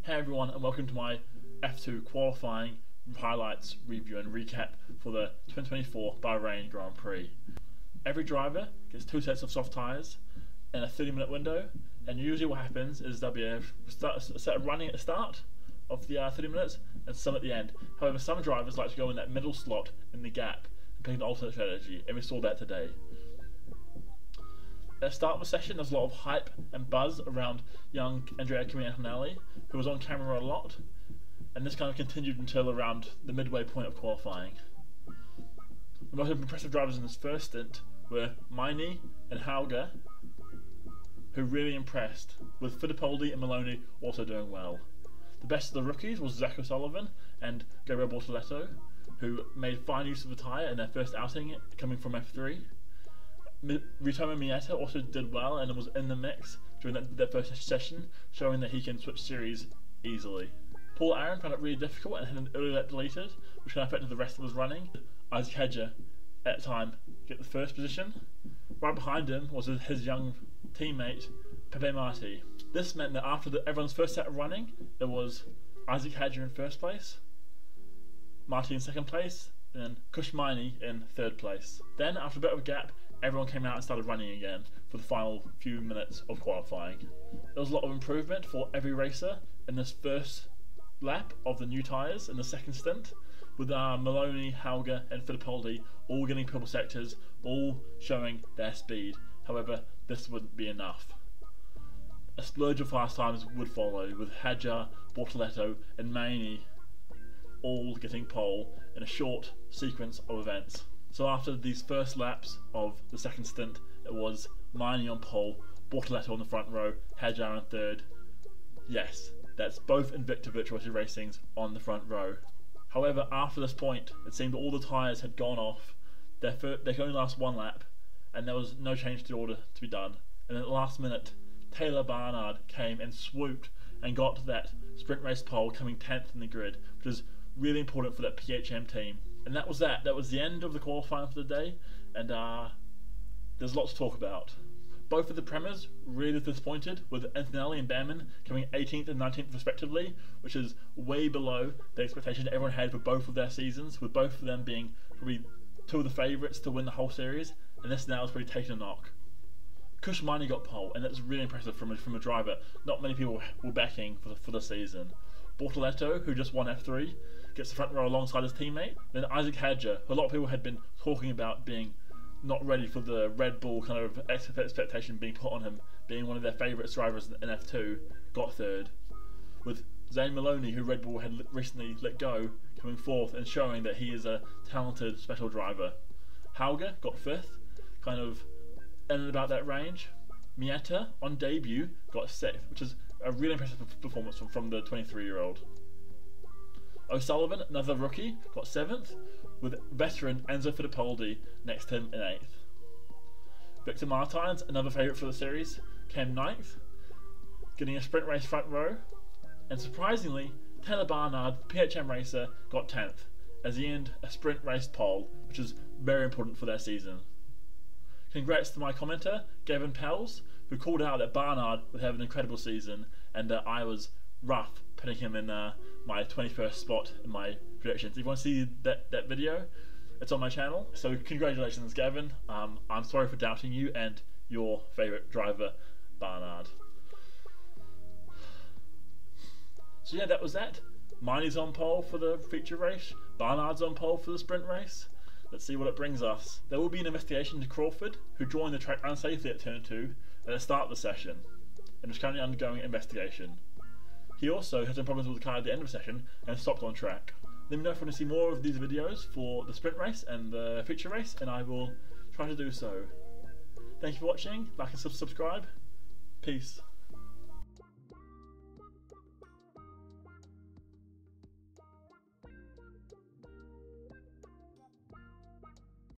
Hey everyone, and welcome to my F2 qualifying highlights, review and recap for the 2024 Bahrain Grand Prix. Every driver gets 2 sets of soft tyres in a 30-minute window, and usually what happens is there'll be a set of running at the start of the 30 minutes and some at the end. However, some drivers like to go in that middle slot in the gap and pick an alternate strategy, and we saw that today. At the start of the session, there's a lot of hype and buzz around young Andrea Antonelli, who was on camera a lot, and this kind of continued until around the midway point of qualifying. The most impressive drivers in this first stint were Maini and Hauger, who really impressed, with Fittipaldi and Maloney also doing well. The best of the rookies was Zach O'Sullivan and Gabriel Bortoleto, who made fine use of the tyre in their first outing coming from F3. Ritomo Mieta also did well and was in the mix during that first session, showing that he can switch series easily. Paul Aaron found it really difficult and had an early lap deleted, which kind of affected the rest of his running. Isaac Hedger, at the time, get the first position. Right behind him was his young teammate, Pepe Marti. This meant that after everyone's first set of running, there was Isaac Hedger in first place, Marti in second place, and then Kushmaini in third place. Then, after a bit of a gap, everyone came out and started running again for the final few minutes of qualifying. There was a lot of improvement for every racer in this first lap of the new tyres in the second stint, with Maloney, Hauger and Fittipaldi all getting purple sectors, all showing their speed. However, this wouldn't be enough. A splurge of fast times would follow, with Hadjar, Bortoleto and Maini all getting pole in a short sequence of events. So after these first laps of the second stint, it was Maini on pole, Bortoleto on the front row, Hadjar on third. Yes, that's both Invicta Virtuosi Racings on the front row. However, after this point, it seemed that all the tyres had gone off. They could only last one lap, and there was no change to order to be done. And at the last minute, Taylor Barnard came and swooped and got that sprint race pole, coming 10th in the grid, which is really important for that PHM team. And that was that. That was the end of the qualifying for the day, and there's lots to talk about. Both of the Premiers really disappointed, with Antonelli and Behrman coming 18th and 19th respectively, which is way below the expectation everyone had for both of their seasons, with both of them being probably 2 of the favourites to win the whole series, and this now is probably taking a knock. Kushmaini got pole, and that's really impressive from a driver not many people were backing for the season. Bortoleto, who just won F3, gets the front row alongside his teammate. Then Isaac Hadjar, who a lot of people had been talking about being not ready for the Red Bull kind of expectation being put on him, being one of their favourite drivers in F2, got third. With Zane Maloney, who Red Bull had recently let go, coming fourth and showing that he is a talented special driver. Hauger got fifth, kind of in and about that range. Mieta, on debut, got sixth, which is a really impressive performance from the 23-year-old. O'Sullivan, another rookie, got 7th, with veteran Enzo Fittipaldi next to him in 8th. Victor Martins, another favourite for the series, came 9th, getting a sprint race front row, and surprisingly, Taylor Barnard, PHM racer, got 10th, as he earned a sprint race pole, which is very important for their season. Congrats to my commenter, Gavin Pels, who called out that Barnard would have an incredible season, and that I was rough putting him in my 21st spot in my predictions. If you want to see that video, it's on my channel. So congratulations, Gavin. I'm sorry for doubting you and your favourite driver, Barnard. So yeah, that was that. Maini's on pole for the feature race. Barnard's on pole for the sprint race. Let's see what it brings us. There will be an investigation to Crawford, who joined the track unsafely at turn 2 at the start of the session, and is currently undergoing investigation. He also had some problems with the car at the end of the session and stopped on track. Let me know if you want to see more of these videos for the sprint race and the feature race, and I will try to do so. Thank you for watching, like and subscribe. Peace.